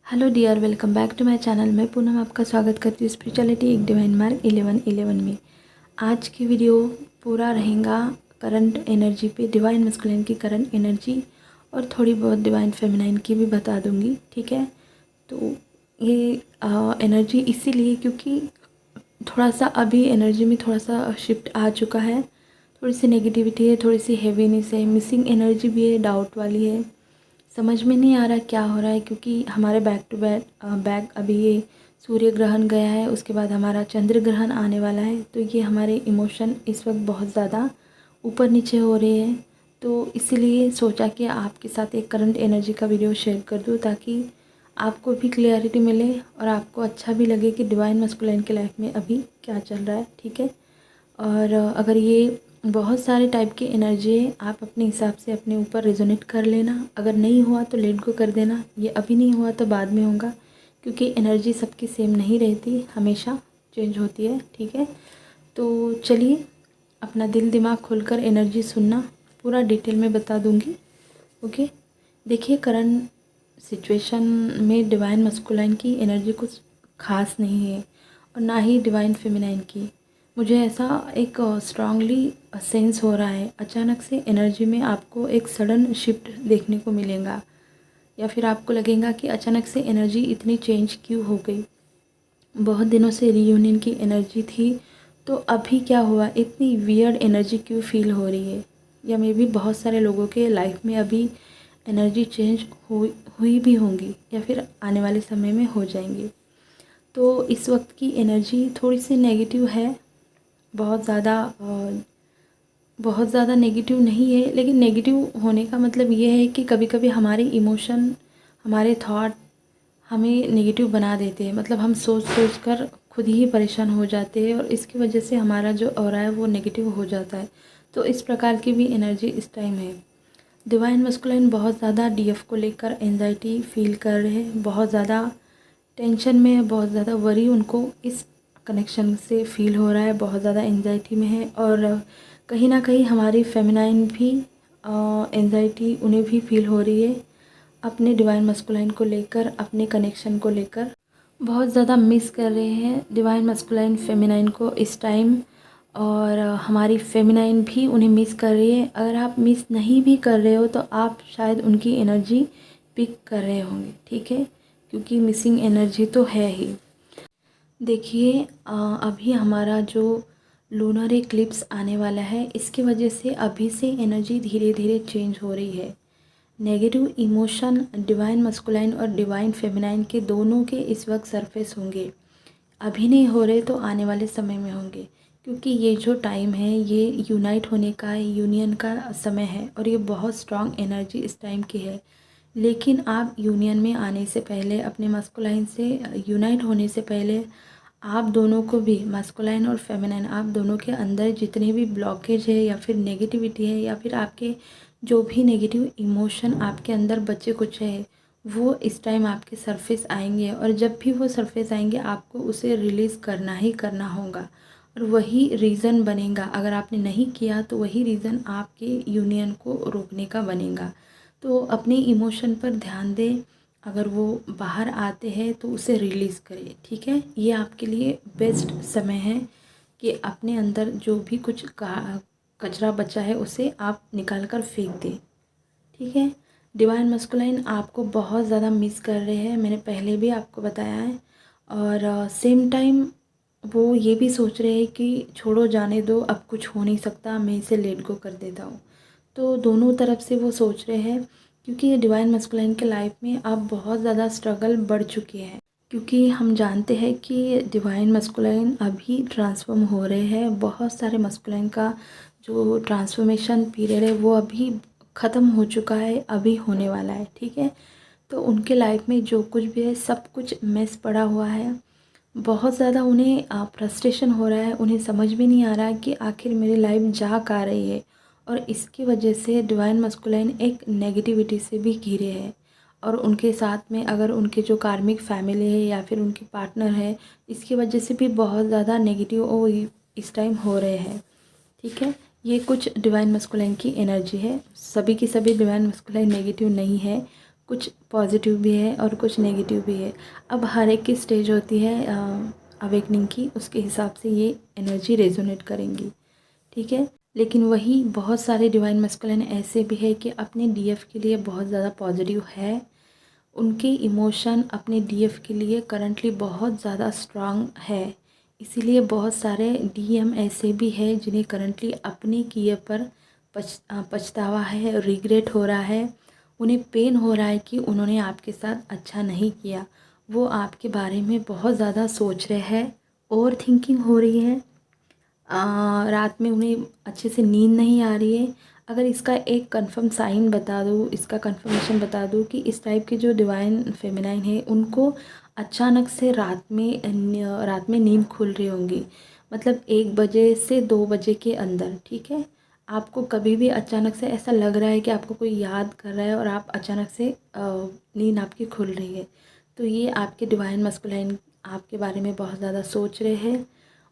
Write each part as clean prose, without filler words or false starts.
Hello dear, welcome back to my channel. मैं पूनम आपका स्वागत करती हूँ स्पिरिचुअलिटी एक डिवाइन मार्क 1111 में। आज की वीडियो पूरा रहेगा करंट एनर्जी पे, डिवाइन मस्कुलिन की करंट एनर्जी और थोड़ी बहुत डिवाइन फेमिनाइन की भी बता दूँगी, ठीक है। तो ये एनर्जी इसीलिए क्योंकि थोड़ा सा अभी एनर्जी में थोड़ा सा शिफ्ट आ चुका है, थोड़ी सी नेगेटिविटी है, थोड़ी सी हेवीनेस है, मिसिंग एनर्जी भी है, डाउट वाली है। समझ में नहीं आ रहा क्या हो रहा है क्योंकि हमारे बैक टू बैक अभी ये सूर्य ग्रहण गया है, उसके बाद हमारा चंद्र ग्रहण आने वाला है। तो ये हमारे इमोशन इस वक्त बहुत ज़्यादा ऊपर नीचे हो रहे हैं। तो इसीलिए सोचा कि आपके साथ एक करंट एनर्जी का वीडियो शेयर कर दूँ ताकि आपको भी क्लियरिटी मिले और आपको अच्छा भी लगे कि डिवाइन मस्कुलिन की लाइफ में अभी क्या चल रहा है, ठीक है। और अगर ये बहुत सारे टाइप की एनर्जी है, आप अपने हिसाब से अपने ऊपर रेजोनेट कर लेना। अगर नहीं हुआ तो लेट गो कर देना, ये अभी नहीं हुआ तो बाद में होगा, क्योंकि एनर्जी सबकी सेम नहीं रहती, हमेशा चेंज होती है, ठीक है। तो चलिए अपना दिल दिमाग खोलकर एनर्जी सुनना, पूरा डिटेल में बता दूंगी, ओके। देखिए, करंट सिचुएशन में डिवाइन मस्कुलाइन की एनर्जी कुछ खास नहीं है और ना ही डिवाइन फेमिनाइन की। मुझे ऐसा एक स्ट्रांगली सेंस हो रहा है, अचानक से एनर्जी में आपको एक सडन शिफ्ट देखने को मिलेगा, या फिर आपको लगेगा कि अचानक से एनर्जी इतनी चेंज क्यों हो गई। बहुत दिनों से रीयूनियन की एनर्जी थी, तो अभी क्या हुआ, इतनी वियर्ड एनर्जी क्यों फील हो रही है। या मे भी बहुत सारे लोगों के लाइफ में अभी एनर्जी चेंज हुई भी होंगी या फिर आने वाले समय में हो जाएंगी। तो इस वक्त की एनर्जी थोड़ी सी नेगेटिव है, बहुत ज़्यादा नेगेटिव नहीं है, लेकिन नेगेटिव होने का मतलब ये है कि कभी कभी हमारे इमोशन, हमारे थॉट हमें नेगेटिव बना देते हैं। मतलब हम सोच सोच कर खुद ही परेशान हो जाते हैं और इसकी वजह से हमारा जो ऑरा है वो नेगेटिव हो जाता है। तो इस प्रकार की भी एनर्जी इस टाइम है। डिवाइन मस्कुलाइन बहुत ज़्यादा डीएफ को लेकर एंजाइटी फील कर रहे हैं, बहुत ज़्यादा टेंशन में है, बहुत ज़्यादा वरी उनको इस कनेक्शन से फील हो रहा है, बहुत ज़्यादा एंजाइटी में है। और कहीं ना कहीं हमारी फेमिनाइन भी एंजाइटी उन्हें भी फील हो रही है, अपने डिवाइन मस्कुलाइन को लेकर, अपने कनेक्शन को लेकर बहुत ज़्यादा मिस कर रहे हैं डिवाइन मस्कुलाइन फेमिनाइन को इस टाइम। और हमारी फेमिनाइन भी उन्हें मिस कर रही है। अगर आप मिस नहीं भी कर रहे हो तो आप शायद उनकी एनर्जी पिक कर रहे होंगे, ठीक है, क्योंकि मिसिंग एनर्जी तो है ही। देखिए, अभी हमारा जो लूनर एक्लिप्स आने वाला है, इसकी वजह से अभी से एनर्जी धीरे धीरे चेंज हो रही है। नेगेटिव इमोशन डिवाइन मस्कुलाइन और डिवाइन फेमिनाइन के दोनों के इस वक्त सरफेस होंगे। अभी नहीं हो रहे तो आने वाले समय में होंगे, क्योंकि ये जो टाइम है ये यूनाइट होने का, यूनियन का समय है और ये बहुत स्ट्रॉन्ग एनर्जी इस टाइम की है। लेकिन आप यूनियन में आने से पहले, अपने मस्कुलाइन से यूनाइट होने से पहले, आप दोनों को भी, मस्कुलाइन और फेमिनाइन, आप दोनों के अंदर जितने भी ब्लॉकेज है या फिर नेगेटिविटी है या फिर आपके जो भी नेगेटिव इमोशन आपके अंदर बचे कुछ है, वो इस टाइम आपके सरफेस आएंगे। और जब भी वो सरफेस आएंगे आपको उसे रिलीज़ करना ही करना होगा, और वही रीज़न बनेगा। अगर आपने नहीं किया तो वही रीज़न आपके यूनियन को रोकने का बनेगा। तो अपने इमोशन पर ध्यान दें, अगर वो बाहर आते हैं तो उसे रिलीज़ करें, ठीक है। ये आपके लिए बेस्ट समय है कि अपने अंदर जो भी कुछ कचरा बचा है उसे आप निकाल कर फेंक दें, ठीक है। डिवाइन मस्कुलाइन आपको बहुत ज़्यादा मिस कर रहे हैं, मैंने पहले भी आपको बताया है। और सेम टाइम वो ये भी सोच रहे हैं कि छोड़ो, जाने दो, अब कुछ हो नहीं सकता, मैं इसे लेट गो कर देता हूँ। तो दोनों तरफ से वो सोच रहे हैं, क्योंकि डिवाइन मस्कुलाइन के लाइफ में अब बहुत ज़्यादा स्ट्रगल बढ़ चुकी है। क्योंकि हम जानते हैं कि डिवाइन मस्कुलाइन अभी ट्रांसफॉर्म हो रहे हैं, बहुत सारे मस्कुलाइन का जो ट्रांसफॉर्मेशन पीरियड है वो अभी ख़त्म हो चुका है, अभी होने वाला है, ठीक है। तो उनके लाइफ में जो कुछ भी है सब कुछ मेस पड़ा हुआ है। बहुत ज़्यादा उन्हें फ्रस्ट्रेशन हो रहा है, उन्हें समझ में नहीं आ रहा है कि आखिर मेरी लाइफ जा कहाँ रही है। और इसकी वजह से डिवाइन मस्कुलाइन एक नेगेटिविटी से भी घिरे हैं। और उनके साथ में अगर उनके जो कार्मिक फैमिली है या फिर उनके पार्टनर है, इसकी वजह से भी बहुत ज़्यादा नेगेटिव वो इस टाइम हो रहे हैं, ठीक है। ये कुछ डिवाइन मस्कुलाइन की एनर्जी है, सभी की सभी डिवाइन मस्कुलाइन नेगेटिव नहीं है। कुछ पॉजिटिव भी है और कुछ नेगेटिव भी है। अब हर एक की स्टेज होती है अवेकनिंग की, उसके हिसाब से ये एनर्जी रेजोनेट करेंगी, ठीक है। लेकिन वही बहुत सारे डिवाइन मस्कुलिन ऐसे भी है कि अपने डीएफ के लिए बहुत ज़्यादा पॉजिटिव है, उनके इमोशन अपने डीएफ के लिए करंटली बहुत ज़्यादा स्ट्रांग है। इसीलिए बहुत सारे डीएम ऐसे भी है जिन्हें करंटली अपने किए पर पछतावा है, रिग्रेट हो रहा है, उन्हें पेन हो रहा है कि उन्होंने आपके साथ अच्छा नहीं किया। वो आपके बारे में बहुत ज़्यादा सोच रहे हैं, ओवर थिंकिंग हो रही है, रात में उन्हें अच्छे से नींद नहीं आ रही है। अगर इसका एक कंफर्म साइन बता दूँ, इसका कंफर्मेशन बता दूँ कि इस टाइप के जो डिवाइन फेमिनाइन है उनको अचानक से रात में नींद खुल रही होंगी, मतलब 1 बजे से 2 बजे के अंदर, ठीक है। आपको कभी भी अचानक से ऐसा लग रहा है कि आपको कोई याद कर रहा है और आप अचानक से नींद आपकी खुल रही है, तो ये आपके डिवाइन मस्कुलाइन आपके बारे में बहुत ज़्यादा सोच रहे हैं।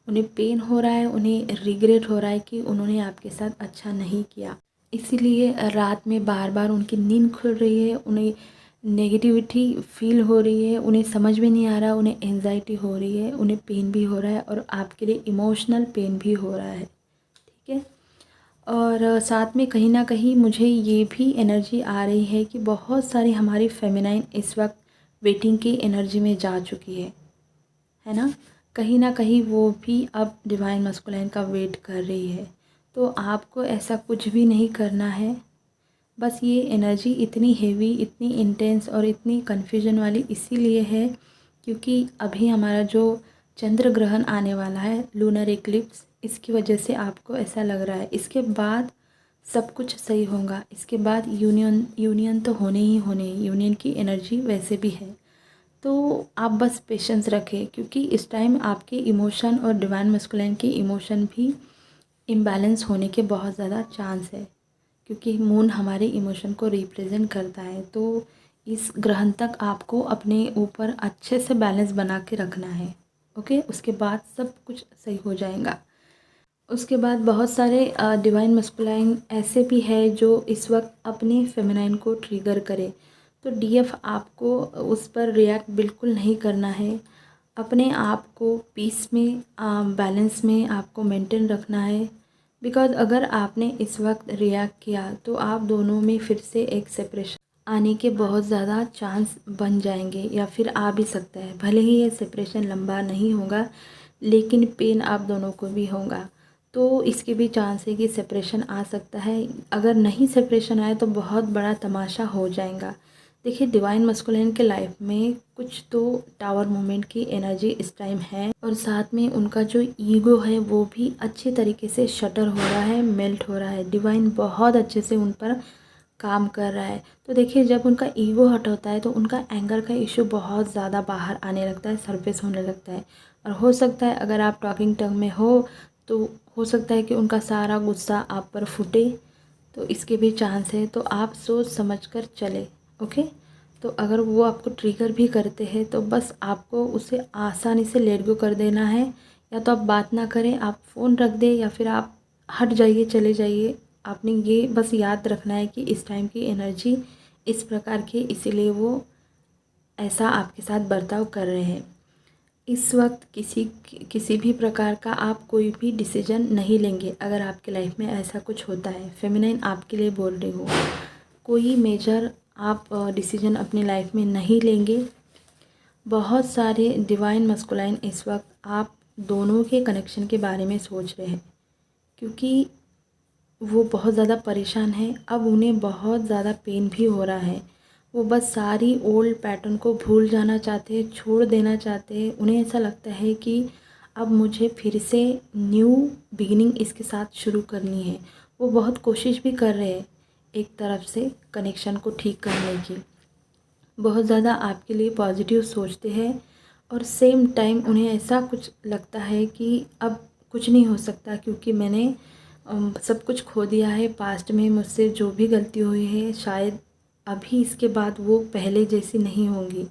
उन्हें पेन हो रहा है, उन्हें रिग्रेट हो रहा है कि उन्होंने आपके साथ अच्छा नहीं किया। इसीलिए रात में बार बार उनकी नींद खुल रही है, उन्हें नेगेटिविटी फील हो रही है, उन्हें समझ में नहीं आ रहा, उन्हें एंजाइटी हो रही है, उन्हें पेन भी हो रहा है और आपके लिए इमोशनल पेन भी हो रहा है, ठीक है। और साथ में कहीं ना कहीं मुझे ये भी एनर्जी आ रही है कि बहुत सारी हमारी फेमिनाइन इस वक्त वेटिंग की एनर्जी में जा चुकी है ना। कहीं ना कहीं वो भी अब डिवाइन मस्कुलाइन का वेट कर रही है। तो आपको ऐसा कुछ भी नहीं करना है, बस ये एनर्जी इतनी हेवी, इतनी इंटेंस और इतनी कन्फ्यूजन वाली इसीलिए है क्योंकि अभी हमारा जो चंद्र ग्रहण आने वाला है, लूनर इक्लिप्स, इसकी वजह से आपको ऐसा लग रहा है। इसके बाद सब कुछ सही होगा, इसके बाद यूनियन तो होने ही होने, यूनियन की एनर्जी वैसे भी है। तो आप बस पेशेंस रखें क्योंकि इस टाइम आपके इमोशन और डिवाइन मस्कुलाइन के इमोशन भी इम्बैलेंस होने के बहुत ज़्यादा चांस है क्योंकि मून हमारे इमोशन को रिप्रेजेंट करता है। तो इस ग्रहण तक आपको अपने ऊपर अच्छे से बैलेंस बना के रखना है, ओके। उसके बाद सब कुछ सही हो जाएगा। उसके बाद बहुत सारे डिवाइन मस्कुलाइन ऐसे भी है जो इस वक्त अपने फेमिनाइन को ट्रिगर करे, तो डीएफ आपको उस पर रिएक्ट बिल्कुल नहीं करना है। अपने आप को पीस में, बैलेंस में आपको मेंटेन रखना है। बिकॉज़ अगर आपने इस वक्त रिएक्ट किया तो आप दोनों में फिर से एक सेपरेशन आने के बहुत ज़्यादा चांस बन जाएंगे या फिर आ भी सकता है। भले ही ये सेपरेशन लंबा नहीं होगा लेकिन पेन आप दोनों को भी होगा, तो इसके भी चांस है कि सेपरेशन आ सकता है। अगर नहीं सेपरेशन आए तो बहुत बड़ा तमाशा हो जाएगा। देखिए, डिवाइन मस्कुलिन के लाइफ में कुछ तो टावर मोमेंट की एनर्जी इस टाइम है और साथ में उनका जो ईगो है वो भी अच्छे तरीके से शटर हो रहा है, मेल्ट हो रहा है। डिवाइन बहुत अच्छे से उन पर काम कर रहा है। तो देखिए, जब उनका ईगो हट होता है तो उनका एंगर का इशू बहुत ज़्यादा बाहर आने लगता है, सरफेस होने लगता है। और हो सकता है अगर आप टॉकिंग टंग में तो हो सकता है कि उनका सारा गुस्सा आप पर फूटे, तो इसके भी चांस है। तो आप सोच समझ कर चले, ओके। तो अगर वो आपको ट्रिगर भी करते हैं तो बस आपको उसे आसानी से लेट गो कर देना है। या तो आप बात ना करें, आप फ़ोन रख दें या फिर आप हट जाइए, चले जाइए। आपने ये बस याद रखना है कि इस टाइम की एनर्जी इस प्रकार की, इसीलिए वो ऐसा आपके साथ बर्ताव कर रहे हैं। इस वक्त किसी भी प्रकार का आप कोई भी डिसीजन नहीं लेंगे अगर आपके लाइफ में ऐसा कुछ होता है। फेमिनाइन आपके लिए बोल रही हूँ, कोई मेजर आप डिसीजन अपनी लाइफ में नहीं लेंगे। बहुत सारे डिवाइन मस्कुलाइन इस वक्त आप दोनों के कनेक्शन के बारे में सोच रहे हैं क्योंकि वो बहुत ज़्यादा परेशान है। अब उन्हें बहुत ज़्यादा पेन भी हो रहा है। वो बस सारी ओल्ड पैटर्न को भूल जाना चाहते हैं, छोड़ देना चाहते हैं। उन्हें ऐसा लगता है कि अब मुझे फिर से न्यू बिगिनिंग इसके साथ शुरू करनी है। वो बहुत कोशिश भी कर रहे हैं एक तरफ से कनेक्शन को ठीक करने की, बहुत ज़्यादा आपके लिए पॉजिटिव सोचते हैं और सेम टाइम उन्हें ऐसा कुछ लगता है कि अब कुछ नहीं हो सकता क्योंकि मैंने सब कुछ खो दिया है। पास्ट में मुझसे जो भी गलती हुई है शायद अभी इसके बाद वो पहले जैसी नहीं होंगी,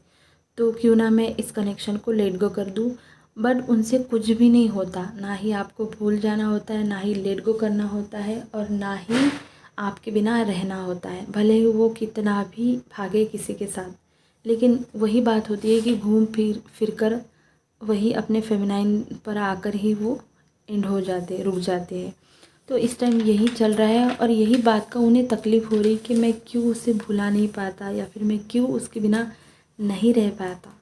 तो क्यों ना मैं इस कनेक्शन को लेट गो कर दूँ। बट उनसे कुछ भी नहीं होता, ना ही आपको भूल जाना होता है, ना ही लेट गो करना होता है और ना ही आपके बिना रहना होता है, भले ही वो कितना भी भागे किसी के साथ। लेकिन वही बात होती है कि घूम फिर कर वही अपने फेमिनाइन पर आकर ही वो एंड हो जाते हैं, रुक जाते हैं। तो इस टाइम यही चल रहा है और यही बात का उन्हें तकलीफ़ हो रही कि मैं क्यों उसे भुला नहीं पाता या फिर मैं क्यों उसके बिना नहीं रह पाता।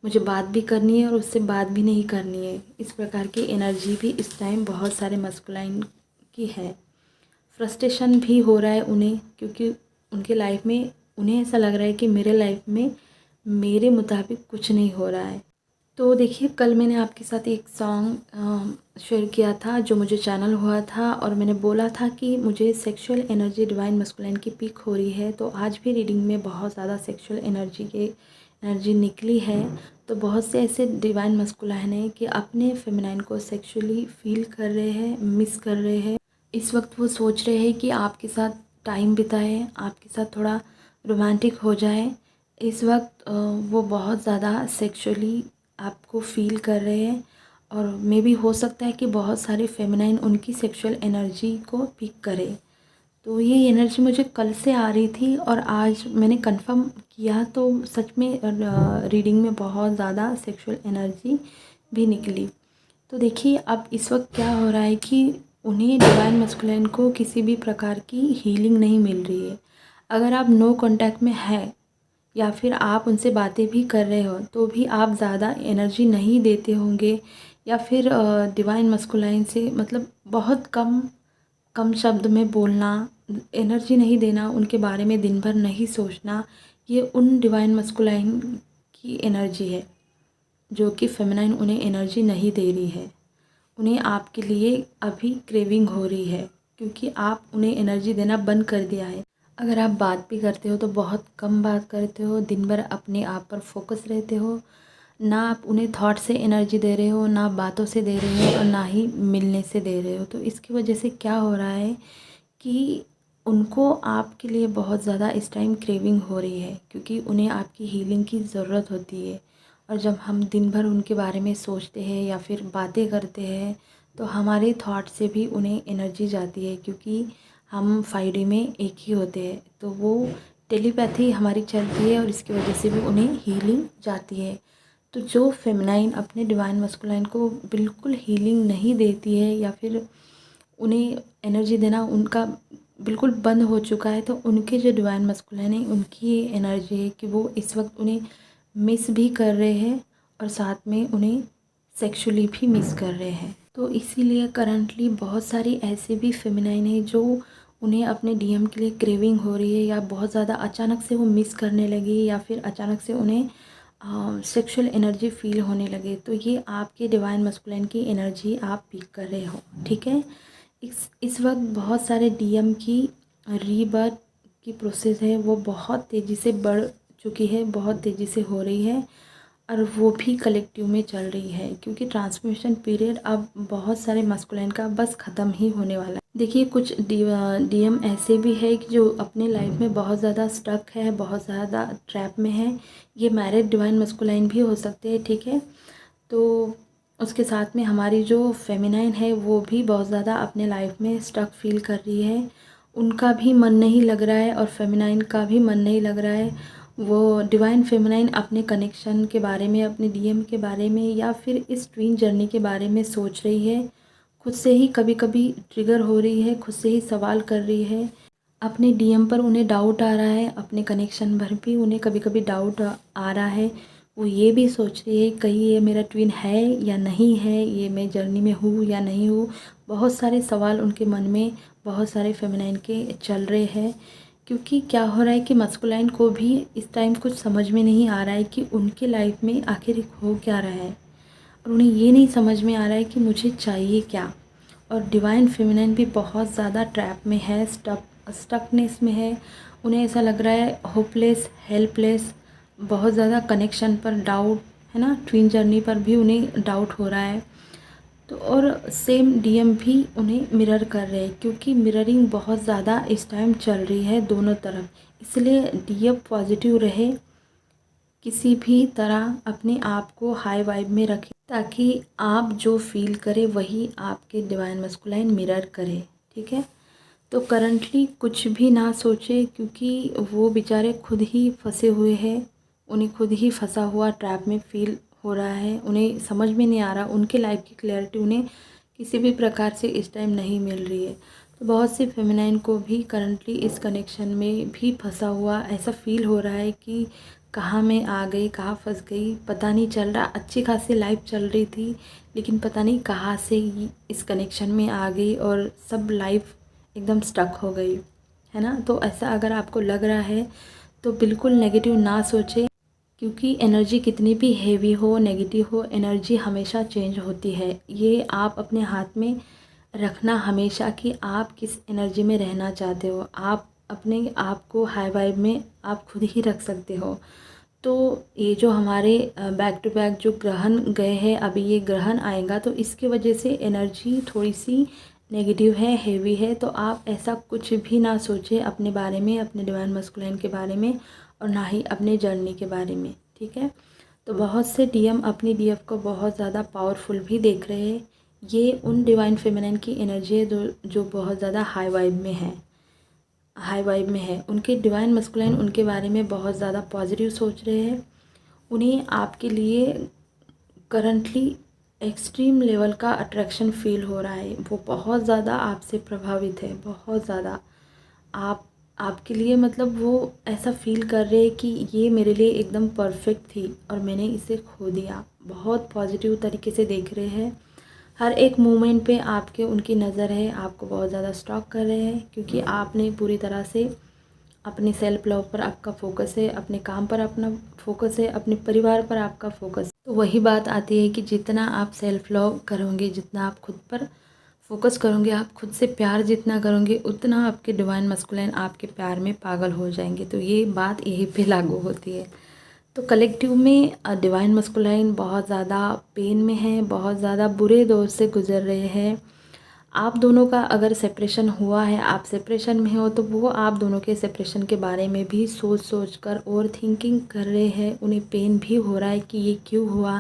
मुझे बात भी करनी है और उससे बात भी नहीं करनी है। इस प्रकार की एनर्जी भी इस टाइम बहुत सारे मस्कुलाइन की है। फ्रस्ट्रेशन भी हो रहा है उन्हें, क्योंकि उनके लाइफ में उन्हें ऐसा लग रहा है कि मेरे लाइफ में मेरे मुताबिक कुछ नहीं हो रहा है। तो देखिए, कल मैंने आपके साथ एक सॉन्ग शेयर किया था जो मुझे चैनल हुआ था और मैंने बोला था कि मुझे सेक्सुअल एनर्जी डिवाइन मस्कुलाइन की पीक हो रही है। तो आज भी रीडिंग में बहुत ज़्यादा सेक्सुअल एनर्जी निकली है। तो बहुत से ऐसे डिवाइन मस्कुलाइन हैं कि अपने फेमिनाइन को सेक्सुअली फील कर रहे हैं, मिस कर रहे हैं। इस वक्त वो सोच रहे हैं कि आपके साथ टाइम बिताए, आपके साथ थोड़ा रोमांटिक हो जाए। इस वक्त वो बहुत ज़्यादा सेक्सुअली आपको फ़ील कर रहे हैं और मे बी हो सकता है कि बहुत सारे फेमिनाइन उनकी सेक्सुअल एनर्जी को पिक करे। तो ये एनर्जी मुझे कल से आ रही थी और आज मैंने कंफर्म किया तो सच में रीडिंग में बहुत ज़्यादा सेक्सुअल एनर्जी भी निकली। तो देखिए, अब इस वक्त क्या हो रहा है कि उन्हें डिवाइन मस्कुलाइन को किसी भी प्रकार की हीलिंग नहीं मिल रही है। अगर आप नो कांटेक्ट में है या फिर आप उनसे बातें भी कर रहे हो तो भी आप ज़्यादा एनर्जी नहीं देते होंगे, या फिर डिवाइन मस्कुलाइन से मतलब बहुत कम कम शब्द में बोलना, एनर्जी नहीं देना, उनके बारे में दिन भर नहीं सोचना, ये उन डिवाइन मस्कुलाइन की एनर्जी है जो कि फेमिनाइन उन्हें एनर्जी नहीं दे रही है। उन्हें आपके लिए अभी क्रेविंग हो रही है क्योंकि आप उन्हें एनर्जी देना बंद कर दिया है। अगर आप बात भी करते हो तो बहुत कम बात करते हो, दिन भर अपने आप पर फोकस रहते हो, ना आप उन्हें थॉट से एनर्जी दे रहे हो, ना बातों से दे रहे हो और ना ही मिलने से दे रहे हो। तो इसकी वजह से क्या हो रहा है कि उनको आपके लिए बहुत ज़्यादा इस टाइम क्रेविंग हो रही है, क्योंकि उन्हें आपकी हीलिंग की ज़रूरत होती है। और जब हम दिन भर उनके बारे में सोचते हैं या फिर बातें करते हैं तो हमारे थॉट से भी उन्हें एनर्जी जाती है, क्योंकि हम 5D में एक ही होते हैं। तो वो टेलीपैथी हमारी चलती है और इसकी वजह से भी उन्हें हीलिंग जाती है। तो जो फेमिनाइन अपने डिवाइन मस्कुलाइन को बिल्कुल हीलिंग नहीं देती है या फिर उन्हें एनर्जी देना उनका बिल्कुल बंद हो चुका है, तो उनके जो डिवाइन मस्कुलाइन है उनकी ये एनर्जी है कि वो इस वक्त उन्हें मिस भी कर रहे हैं और साथ में उन्हें सेक्सुअली भी मिस कर रहे हैं। तो इसीलिए करंटली बहुत सारी ऐसे भी फेमिनाइन है जो उन्हें अपने डीएम के लिए क्रेविंग हो रही है, या बहुत ज़्यादा अचानक से वो मिस करने लगी, या फिर अचानक से उन्हें सेक्सुअल एनर्जी फील होने लगे। तो ये आपके डिवाइन मस्कुलाइन की एनर्जी आप पिक कर रहे हो, ठीक है। इस वक्त बहुत सारे डीएम की रीबर्थ की प्रोसेस है वो बहुत तेज़ी से बढ़ चुकी है, बहुत तेज़ी से हो रही है और वो भी कलेक्टिव में चल रही है, क्योंकि ट्रांसफॉर्मेशन पीरियड अब बहुत सारे मस्कुलाइन का बस ख़त्म ही होने वाला है। देखिए, कुछ डीएम ऐसे भी है कि जो अपने लाइफ में बहुत ज़्यादा स्टक है, बहुत ज़्यादा ट्रैप में है। ये मैरिड डिवाइन मस्कुलाइन भी हो सकते हैं, ठीक है। तो उसके साथ में हमारी जो फेमिनाइन है वो भी बहुत ज़्यादा अपने लाइफ में स्टक फील कर रही है। उनका भी मन नहीं लग रहा है और फेमिनाइन का भी मन नहीं लग रहा है। वो डिवाइन फेमिनाइन अपने कनेक्शन के बारे में, अपने डीएम के बारे में या फिर इस ट्विन जर्नी के बारे में सोच रही है। खुद से ही कभी कभी ट्रिगर हो रही है, खुद से ही सवाल कर रही है। अपने डीएम पर उन्हें डाउट आ रहा है, अपने कनेक्शन पर भी उन्हें कभी कभी डाउट आ रहा है। वो ये भी सोच रही है कहीं ये मेरा ट्विन है या नहीं है, ये मैं जर्नी में हूँ या नहीं हूँ। बहुत सारे सवाल उनके मन में, बहुत सारे फेमिनाइन के चल रहे हैं, क्योंकि क्या हो रहा है कि मस्कुलाइन को भी इस टाइम कुछ समझ में नहीं आ रहा है कि उनके लाइफ में आखिर हो क्या रहा है, और उन्हें ये नहीं समझ में आ रहा है कि मुझे चाहिए क्या। और डिवाइन फेमिनाइन भी बहुत ज़्यादा ट्रैप में है, स्टकनेस में है। उन्हें ऐसा लग रहा है होपलेस, हेल्पलेस, बहुत ज़्यादा कनेक्शन पर डाउट है ना, ट्विन जर्नी पर भी उन्हें डाउट हो रहा है। तो और सेम डीएम भी उन्हें मिरर कर रहे हैं, क्योंकि मिररिंग बहुत ज़्यादा इस टाइम चल रही है दोनों तरफ। इसलिए डीएम पॉजिटिव रहे, किसी भी तरह अपने आप को हाई वाइब में रखें ताकि आप जो फील करें वही आपके डिवाइन मस्कुलाइन मिरर करे, ठीक है। तो करंटली कुछ भी ना सोचे, क्योंकि वो बेचारे खुद ही फंसे हुए हैं, उन्हें खुद ही फंसा हुआ ट्रैप में फील हो रहा है। उन्हें समझ में नहीं आ रहा, उनके लाइफ की क्लैरिटी उन्हें किसी भी प्रकार से इस टाइम नहीं मिल रही है। तो बहुत सी फेमिनाइन को भी करंटली इस कनेक्शन में भी फंसा हुआ ऐसा फील हो रहा है कि कहाँ मैं आ गई, कहाँ फंस गई, पता नहीं चल रहा। अच्छी खासी लाइफ चल रही थी, लेकिन पता नहीं कहाँ से इस कनेक्शन में आ गई और सब लाइफ एकदम स्टक हो गई, है ना। तो ऐसा अगर आपको लग रहा है तो बिल्कुल नेगेटिव ना सोचें, क्योंकि एनर्जी कितनी भी हेवी हो, नेगेटिव हो, एनर्जी हमेशा चेंज होती है। ये आप अपने हाथ में रखना हमेशा कि आप किस एनर्जी में रहना चाहते हो। आप अपने आप को हाई वाइब में आप खुद ही रख सकते हो। तो ये जो हमारे बैक टू बैक जो ग्रहण गए हैं, अभी ये ग्रहण आएगा, तो इसकी वजह से एनर्जी थोड़ी सी नेगेटिव है, हेवी है। तो आप ऐसा कुछ भी ना सोचें अपने बारे में, अपने डिवाइन मस्कुलाइन के बारे में, और ना ही अपने जर्नी के बारे में, ठीक है। तो बहुत से डीएम अपनी डीएफ को बहुत ज़्यादा पावरफुल भी देख रहे हैं। ये उन डिवाइन फेमिनिन की एनर्जी है जो बहुत ज़्यादा हाई वाइब में है, हाई वाइब में है। उनके डिवाइन मस्कुलाइन उनके बारे में बहुत ज़्यादा पॉजिटिव सोच रहे हैं। उन्हें आपके लिए करंटली एक्सट्रीम लेवल का अट्रैक्शन फील हो रहा है। वो बहुत ज़्यादा आपसे प्रभावित है, बहुत ज़्यादा। आपके लिए मतलब वो ऐसा फील कर रहे हैं कि ये मेरे लिए एकदम परफेक्ट थी और मैंने इसे खो दिया। बहुत पॉजिटिव तरीके से देख रहे हैं। हर एक मोमेंट पे आपके उनकी नज़र है, आपको बहुत ज़्यादा स्टॉक कर रहे हैं, क्योंकि आपने पूरी तरह से अपने सेल्फ लव पर आपका फोकस है, अपने काम पर अपना फोकस है, अपने परिवार पर आपका फोकस है। तो वही बात आती है कि जितना आप सेल्फ लव करोगे, जितना आप खुद पर फोकस करोगे, आप खुद से प्यार जितना करोगे, उतना आपके डिवाइन मस्कुलाइन आपके प्यार में पागल हो जाएंगे। तो ये बात यहीं पे लागू होती है। तो कलेक्टिव में डिवाइन मस्कुलाइन बहुत ज़्यादा पेन में है, बहुत ज़्यादा बुरे दौर से गुजर रहे हैं। आप दोनों का अगर सेपरेशन हुआ है, आप सेपरेशन में हो, तो वो आप दोनों के सेपरेशन के बारे में भी सोच सोच कर ओवर थिंकिंग कर रहे हैं। उन्हें पेन भी हो रहा है कि ये क्यों हुआ,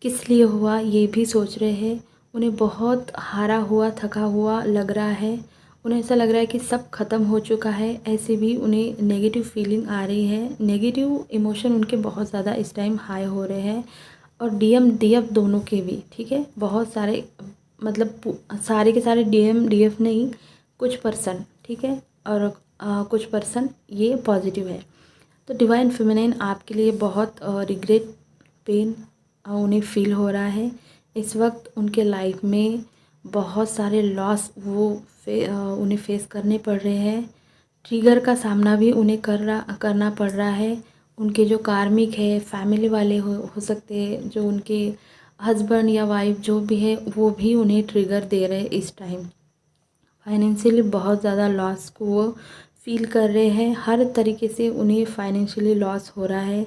किस लिए हुआ, ये भी सोच रहे हैं। उन्हें बहुत हारा हुआ, थका हुआ लग रहा है। उन्हें ऐसा लग रहा है कि सब ख़त्म हो चुका है। ऐसे भी उन्हें नेगेटिव फीलिंग आ रही है, नेगेटिव इमोशन उनके बहुत ज़्यादा इस टाइम हाई हो रहे हैं। और डीएम डीएफ दोनों के भी, ठीक है। बहुत सारे मतलब सारे के सारे डीएम डीएफ नहीं, कुछ पर्सन, ठीक है, और कुछ पर्सन ये पॉजिटिव है। तो डिवाइन फेमिनिन आपके लिए बहुत रिग्रेट, पेन उन्हें फील हो रहा है। इस वक्त उनके लाइफ में बहुत सारे लॉस उन्हें फेस करने पड़ रहे हैं। ट्रिगर का सामना भी उन्हें करना पड़ रहा है। उनके जो कार्मिक है, फैमिली वाले हो सकते हैं, जो उनके हस्बैंड या वाइफ जो भी है, वो भी उन्हें ट्रिगर दे रहे हैं इस टाइम। फाइनेंशियली बहुत ज़्यादा लॉस को वो फील कर रहे हैं। हर तरीके से उन्हें फाइनेंशियली लॉस हो रहा है।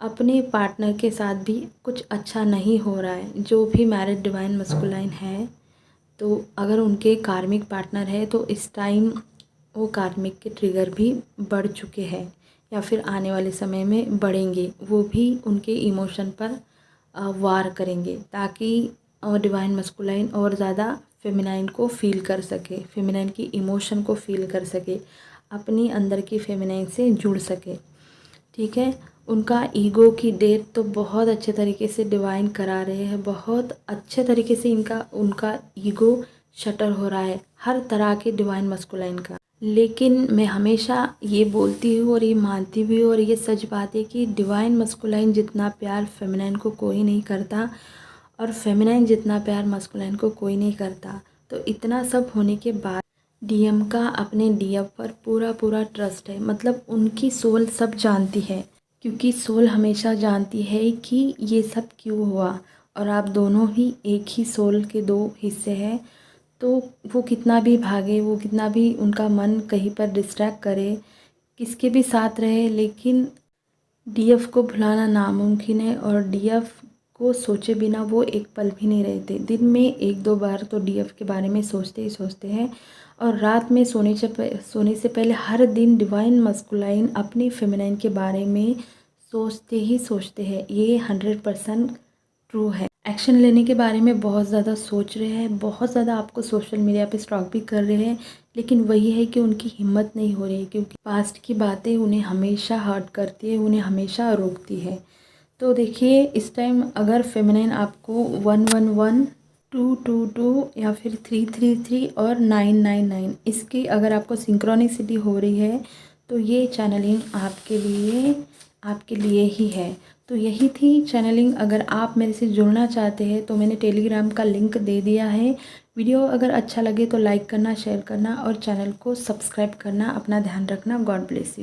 अपने पार्टनर के साथ भी कुछ अच्छा नहीं हो रहा है। जो भी मैरिड डिवाइन मस्कुलाइन है, तो अगर उनके कार्मिक पार्टनर है, तो इस टाइम वो कार्मिक के ट्रिगर भी बढ़ चुके हैं या फिर आने वाले समय में बढ़ेंगे। वो भी उनके इमोशन पर वार करेंगे, ताकि डिवाइन मस्कुलाइन और ज़्यादा फेमिनाइन को फील कर सके, फेमिनाइन की इमोशन को फील कर सके, अपनी अंदर की फेमिनाइन से जुड़ सके, ठीक है। उनका ईगो की डेथ तो बहुत अच्छे तरीके से डिवाइन करा रहे हैं। बहुत अच्छे तरीके से उनका ईगो शटर हो रहा है हर तरह के डिवाइन मस्कुलाइन का। लेकिन मैं हमेशा ये बोलती हूँ और ये मानती भी हूँ, और ये सच बात है कि डिवाइन मस्कुलाइन जितना प्यार फेमिनाइन को कोई नहीं करता, और फेमिनाइन जितना प्यार मस्कुलाइन को कोई नहीं करता। तो इतना सब होने के बाद डीएम का अपने डीएफ पर पूरा पूरा ट्रस्ट है। मतलब उनकी सोल सब जानती है, क्योंकि सोल हमेशा जानती है कि ये सब क्यों हुआ। और आप दोनों ही एक ही सोल के दो हिस्से हैं। तो वो कितना भी भागे, वो कितना भी उनका मन कहीं पर डिस्ट्रैक्ट करे, किसके भी साथ रहे, लेकिन डीएफ को भुलाना नामुमकिन है। और डीएफ को सोचे बिना वो एक पल भी नहीं रहते। दिन में एक दो बार तो डीएफ के बारे में सोचते ही सोचते हैं। और रात में सोने से पहले हर दिन डिवाइन मस्कुलाइन अपनी फेमिनाइन के बारे में सोचते ही सोचते हैं। ये 100% ट्रू है। एक्शन लेने के बारे में बहुत ज़्यादा सोच रहे हैं, बहुत ज़्यादा आपको सोशल मीडिया पे स्टॉक भी कर रहे हैं लेकिन वही है कि उनकी हिम्मत नहीं हो रही है, क्योंकि पास्ट की बातें उन्हें हमेशा हर्ट करती है, उन्हें हमेशा रोकती है। तो देखिए इस टाइम अगर फेमिनाइन आपको 111, 222 या फिर 333 और 999 इसकी अगर आपको सिंक्रोनिसिटी हो रही है तो ये चैनलिंग आपके लिए ही है। तो यही थी चैनलिंग। अगर आप मेरे से जुड़ना चाहते हैं तो मैंने टेलीग्राम का लिंक दे दिया है। वीडियो अगर अच्छा लगे तो लाइक करना, शेयर करना और चैनल को सब्सक्राइब करना। अपना ध्यान रखना। God bless you.